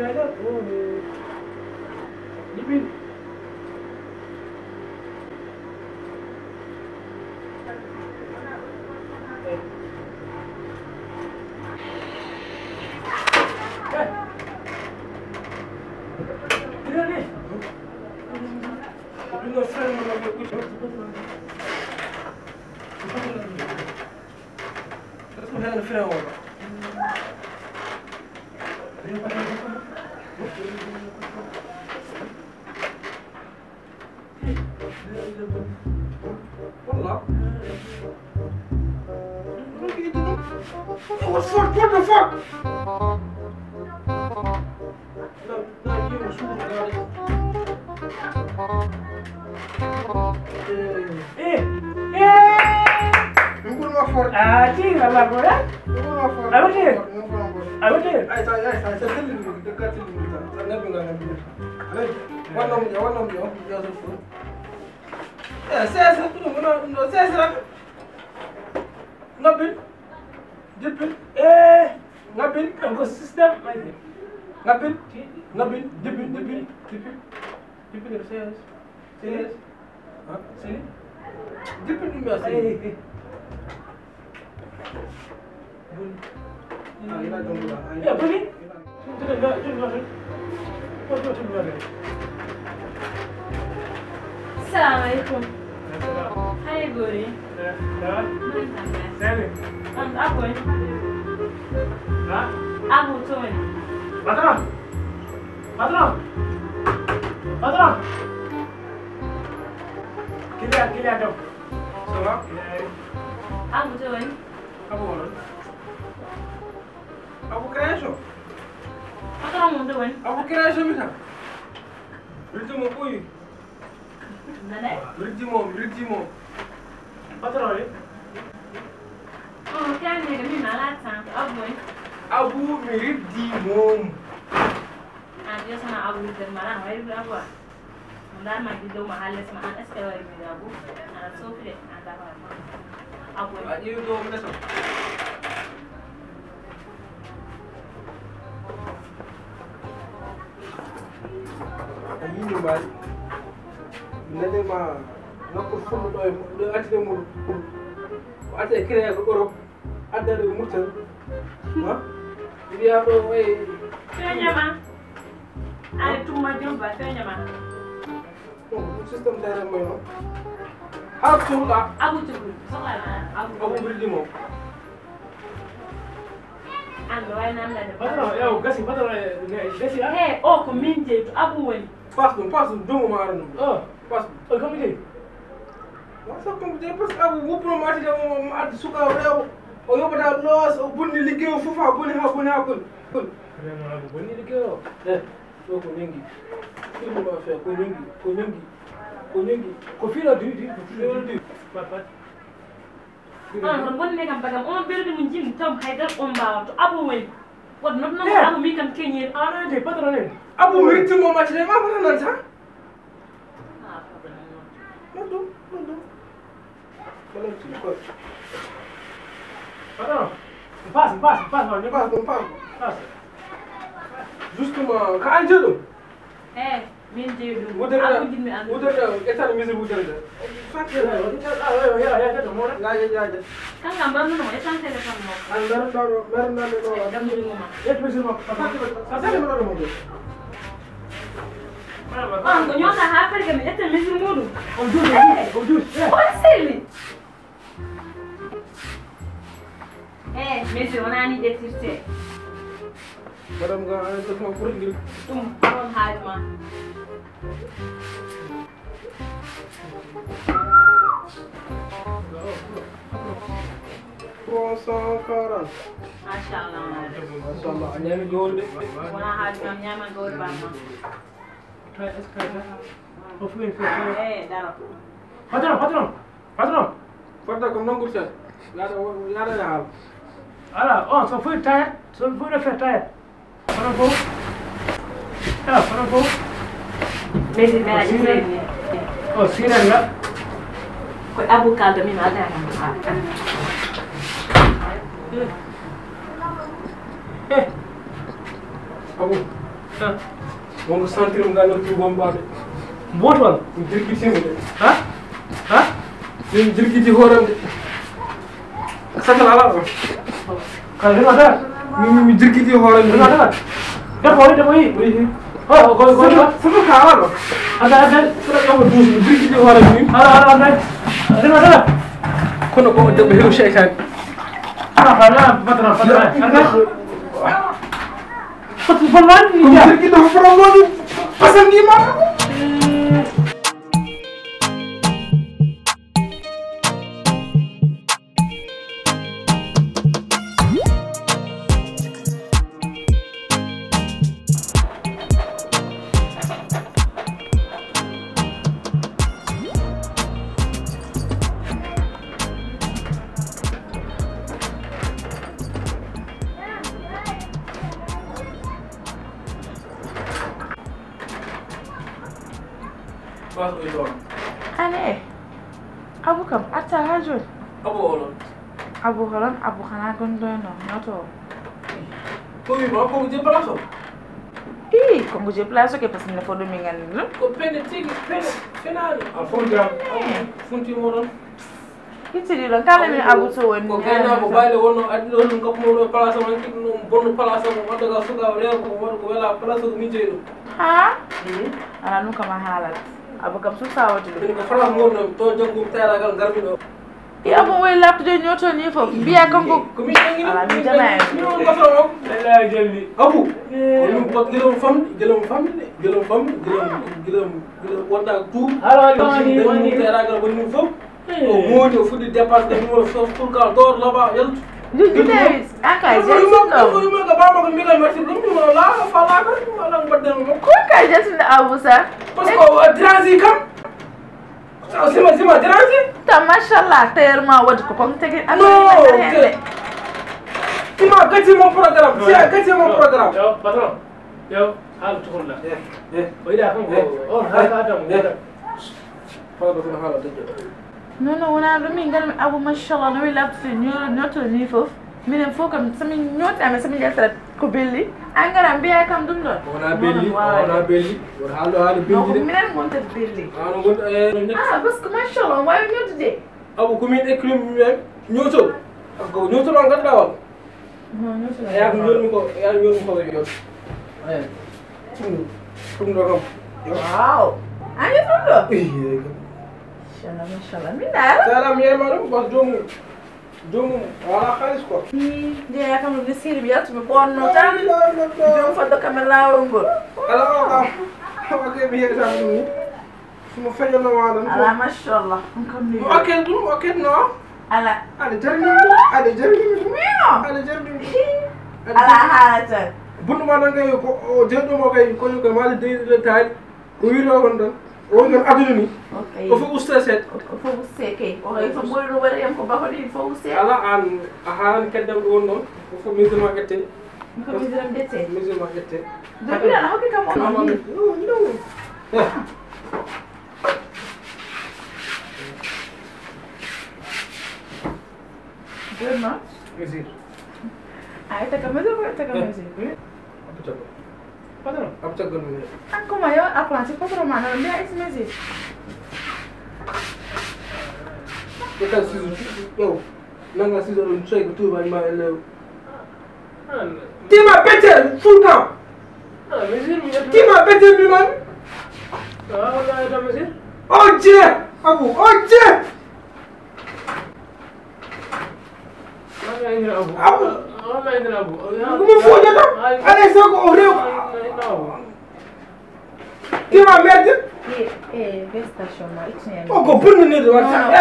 aja. Dipin. What the fuck? Assalamualaikum. Hai Gori. Apa ni? Abu tu ni. Patron. Kilian dong. Salah. Abu tu ni. Abu mana? Abu kerja. Patron mu tu ni. Abu kerja macam. Berita mau koi. Nada? Berjimo. Patron ni? Oh, kan ni kami malas sang. Abu ni. Abu mirip Dimom. Dia sama Abu dan marah. Wahai berapa? Mula magi do mahal sama anak sekolah ini Abu. Anak sofre anda apa? Abu. Ayo do mana so? Ini mal. Nade ma nakko fumu do ati mo ati kire ko Europe adda do mutal ha dia do way Pehe ma ale tuma jomba Pehe ma system dara mo no ha tula Abu tu soalnya Abu Berjimo ando ay nam la de patron yow gasi patron gasi eh oh ko minje Abu woni pass dum marano pass comme dit wasa comme dit parce que Abu wo pro mati de mo ati suka rew o yobata los o bunni liggéeyo fufa bunni ha kun vraiment Abu bunni liggéeyo do ko nengi film ba fe ko nengi ko fila du papa bon ne kam bagam on berdi mun jim tam haydar on bawa to Abu woni wad non Abu mi kam kenyen ana de patron Abu mi timo mati de ma fana nan sa non Patron, passe. Justement, quand on dit min jeedu Udah jimmi an etan misir udah. Ya. kan gambar no etan telepon mo Andar daro, merna no. dam ni ngoma Misir mo. Sasa mo mo. ko nyota ha per gam etan misir modu Odu. on seli misir onani detirte Madam ga ana to ko ngil. tum on hajma Karan. Masyaallah. Anyami gold. Wana hajma nyama gold ba ma Try escalator. Hopefully. daro Patron. Fadda kom non kursa. Yada ya hal. Ala, so foi tayet. So foi na fer tayet. Para go. Messi mera jiseni Oh, siren la. ko abu kaldo min ada Abu. Mo sentir nga no ci bomba de. Mbotol. Jirgi ci de. Ha? Ha? Ni jirgi ci horam de. Sakal ala ko. Kala dina da. Mi jirgi ci horam de. Dina da. Da ko ni da moyi. Oui. Oh, go. Sama ka ala ko. Ada. Sura ko dus jirgi ci horam ni. Ada. Dina da. Kono ko de be hew shaytan. Fadlan. Fadlan. Jirgi dafa problème. Pasan gi ma. Ane, abu kam ata hajul. Abu Holland, abu kana gondono, noto. ko wi ma ko je palaso. Ko nguje place ke pasne fo do mi ngani lu. Ko pene tigi pene finali. Fonja. Fonti mo don. Kiti di don kala mi abu to woni. Ko gena ko bayle wonno addi wonno ko mo place man ki no bonno place mo wadda ga suga rew ko wala place ko mi jeedo. Ha? Ana nu kama halat. Abu kam su sawati lu. Ko fara mo no to jangum tayra gal garmi do. Abu way lapto de nyoto ni fo biya kanko. Ko mi ngi Ala mi jana. ni on ko so La jelli. Abu. Ko ko gelom fam wonda tu. Woni tayra gal woni fop. O modi o fudi dépasse de mo so pour ka dor là-bas yel. Davis, aka Ko mo ga ba ma ko mi ga merci dum mo la fa la ko wala badal mo. ko ka jetin abu sa. Parce que transi kam. Sima transi. Ta mashallah tayarma wad ko kon tege Non, Sima gati mon programme. C'est gati mon programme. Yo, patron. Yo, hal tukun la. Oida kan ko. On ha ta mo. Fa do na hala dajjo. Non, wona do min ngal abu mashallah no lapto nyoto ni fof. Minen fo kam sami nyota me sami jalta ko belli. Angara biya kam dum don. Wona belli. Wona haalo belli de. Minen monta belli. Ano gon Parce que mashallah wa nyoto de. Abu ko min écrim nyoto. Ko nyoto lo ngal dawal. Non, nyoto. Ya ko ñol mi ko yo. Ay. Tum do kam. Wow. Ani tundo. Mashallah. Min dal. Salam yema dum bas domu wala khalis ko. Dia kam ni sir bi yatu mi bonno tan. Dum fa do kam lawol ngol. Ala ko okay bi yeta dum. Suma fejjo no wadan. Ala mashallah. Kam ni. Okay no. Ala Ada jarmi. ala halata. Bunu ma ngay ko jeddo mo kay ko ko mali de taal ko wiro won dan. O ngal aduna ni. Okay. O fu ustaset. O fu seke. O ay fo boyro wala yam ko bakodi fo se. Ala an ahan keddam won non. O fu musulman gette. Ko miziram dete. Musulman gette. Depuis la hoki kam on. No. Good much. Mesir. Ay ta kam do ta kam mezi. Apa coba? Patron. Apa coba ni? An ko mayo apa ci ko romano dia is mezi. Kita sizu. Yo. Nanga sizu on try to ba ma ele. Tima better full camp. Mesir mi. Tima better mi man. Wala da mesir. Oje! Abu, oje! Wala ina abu. Abu. Wala ina abu. Como foi então? Olha só o rio. Tima merde. Besta chama itne. O ko bunni ne do wata.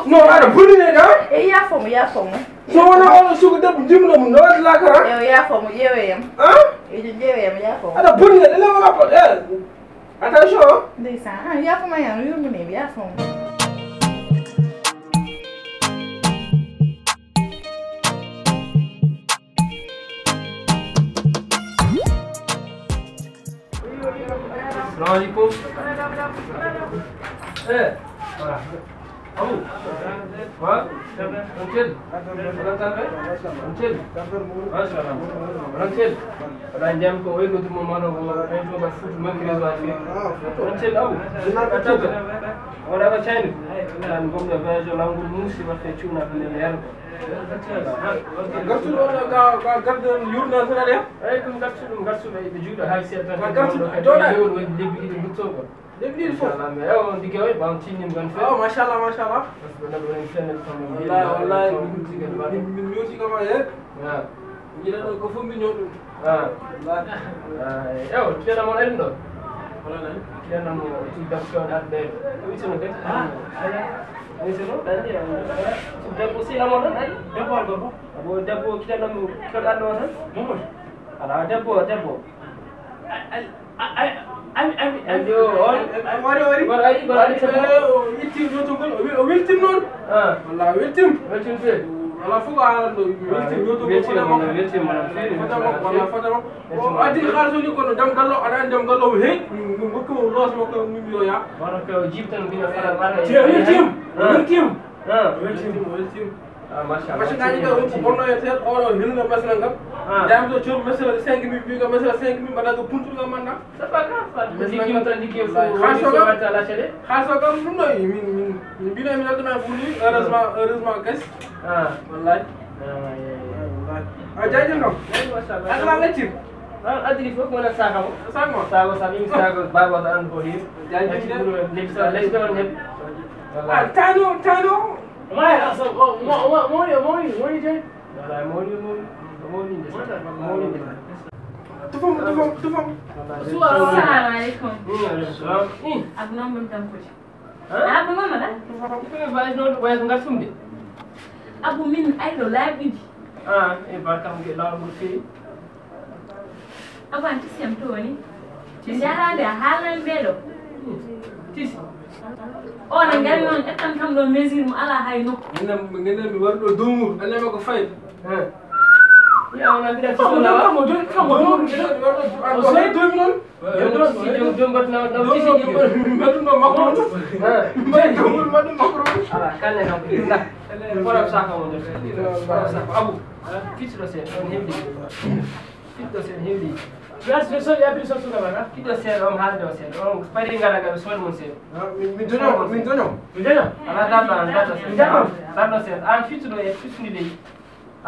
No, ara bunni ne da. Ya fomo. So wana o sugu deb dimno mu no la kara. Ya fomo yewe yam. Ha? Ya fomo. Ada bunni ne le wala ko. Attention. Ndeysaan ya fomo ya yumbu ne ya fomo. Assalamualaikum. Abu. Wah, Until. Until. Masyaallah. Until. Pada jam ko ego tu momano ko ay ko ba foot makri wa fi. Until abu. Atabe. Ora ba chani. Nan gomna version langul musi ba fe chuna ko ne yar. Gartu ga gardu yurna sana de. Ay kum gartu be juda hay setan. Gartu dona. Lebih itu betul ko. Lebih itu. Salam ya. Oh dikawai bang cinim kan fe. Oh masyaallah masyaallah. Wallahi min music ma ye. Ya. Jira ko fu mi nyodu. Ah. Wallahi. Yo, kita mau lain dong. Wala lan. Kita mau tidak kau ada. Ini semua kan? Ini semua tadi yang sudah pusing lama kan? Depo algo. Abu depo kita nak kita ada orang. Momo. Ada depo. Ayo, Wari itim yoto gol o wiltim non. Wallahi wiltim. Welcome fe. Wala fuga halando wiltim yoto gol fota mo. Wala fota mo. O adi kharso ni kono dam gallo ada dam gallo he mbokko mo los mo ko mi yo ya. Baraka jiptan bina fara fara. Wiltim. Masyaallah. Masih ngaji ko ko bonno ya tel oro hilna masala ngam. Dam do chur masala 5000 bi ga masala 5000 bada do puntu ga manda. Siapa jiptan dikio fo. Khaso kam dum no min bina min aduna fuli heureusement gas. Wallahi. Wallahi. Jaje ngam. Masyaallah. Ala ngacim. Adri fo mana sakamu? Sama. Sabi sago baba dan ko hi. Jaje Let's go on. Tano. Mai asal mau je. Dah mau ni. Tufam. Assalamualaikum. Salam. Aku nombor tampil. Aku mama dah. Kita bahas no bahas enggak sumbe. Aku min ayo live. Barkam ke lawan mesti. Aku anti siam tu ni. Cara dia halan belo. Tis. Oh, nanti orang akan kamu mesir mu ala hay no. Ngene mi wardo dumur alle mako fay. Ya ona tidak sekolah. Kamu dum saya dum non. Jom bat na tis ni. Madu no makro. Madu makro. Ala kan na kita. Orang saka mo. Abu. Fitro se hindi. Gas besok ya besok sudah mana? Kita share hal dua share. Paling gara-gara soal musik. Min donyo. Ala data share. An fitro ya fitni deh.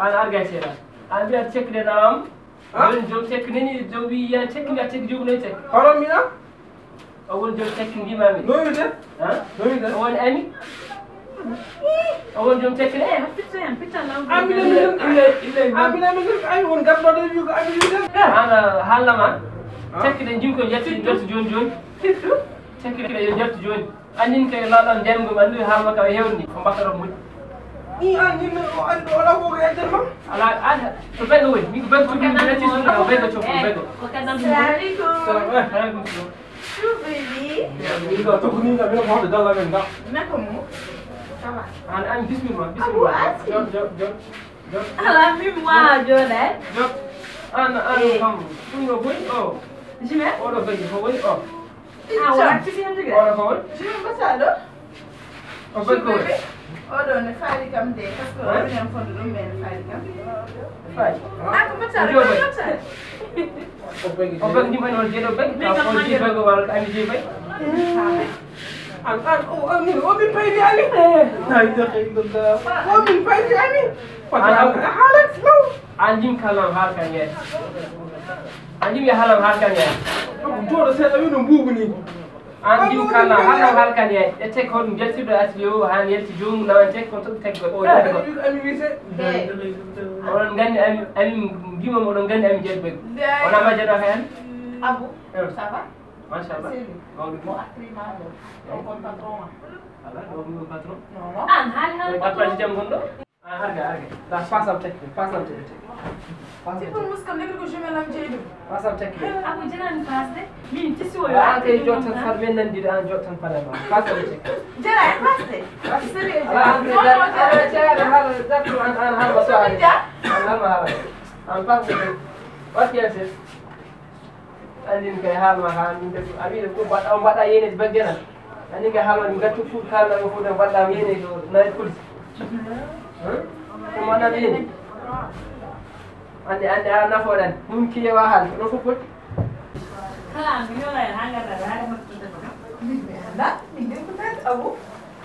An harga share. An biar cek deh dalam. Jom cek ni jom biar cek juga ni cek. Haram mina? Awal jom cek ni mami. No ide? Awal ani? Awal jom cek ni. Pizza lang. Amina ay won gam do yu ga amina. Ana hal lama. Cek ni jim ko yatti jon. Cek ni yatti jon. Anin kay lalan jam go bandu hal maka hewni ko bakara mu. Anin wala ko ga ma. Ala ada. To be no mi be to mi yatti jon na be to be. Assalamualaikum. Baby. Mi ga to kuni ga me mo da la men ga. Na como? Tama. An bismillah. Jom. Ala mi mua jo deh. Jom. An kamu. Tunggu boy. Oh. Sini. Orang bagi boy. Oh. Awak sini juga. Orang boy. Sino ba sado? Oh boy. Odo ne fali kam de parce que odo ne fondo dum ben fali kam. Fai. Aku ba sado. Obek ni mana dia obek? Apa dia bagi warak ani dia baik? Amin, min pay di ani. La ilaha illallah. Min pay di ani. Halat slow. Anjing kalam harkan ya. Anjing ya halam harkan ya. Jodo se awi no mbubu ni. Anjing kalam halam harkan ya. Ete kon jelsi do asliyo han yelti jung na tek kon tek go. Ami wise. Orang gani ami bima mo don gani ami jelbe. Ona ma jado kan? Abu. Ça va? Masyaallah. Mo akri ma do. Kon patron. Ala do patron. Non. Hal. Apa jam gondo? Harga. Dah pasal tek. C'est pour nous comme les que je me l'ai dit. Pasal tek. Aku jangan pas deh. Min tisi wo. Ante jotan farmen nan dida an jotan farema. Pasal tek. Jara, passe. Sérieux. Ala ante da hal zakru an hal masali. An hal. An pasal tek. What yes is? Andin kay hal ma han min def abi ko bat am bada yene bagena. ani ga halon gattu fu kala ko fu de walla yene do nay police ko mana yene ande ana fodan mum kiyewa hal do ko pot kala mi yola hanga da hanga makki da لا من كنت أبو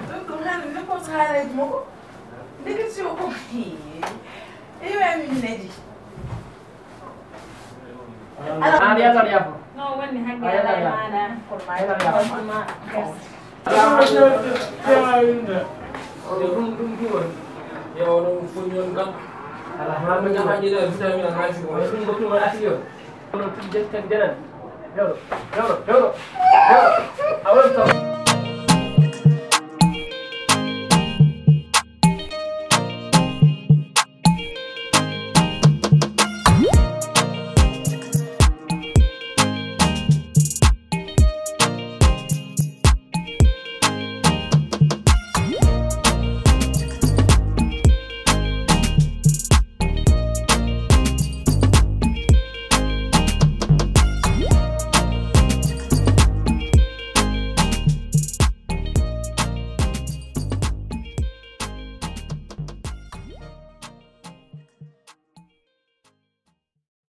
تقول هذا من كم صار يجمعه ديك شو أوكي إيه من نجي أنا يا زلمة يا no wani hanga ya la mana كل ما يلا Ya orang punyon kan. Alhamdulillah haji dah bisa mina ngaji ko. Ini betul mana sih yo? Kalau tujuh jalan, jauh. Awal tahu.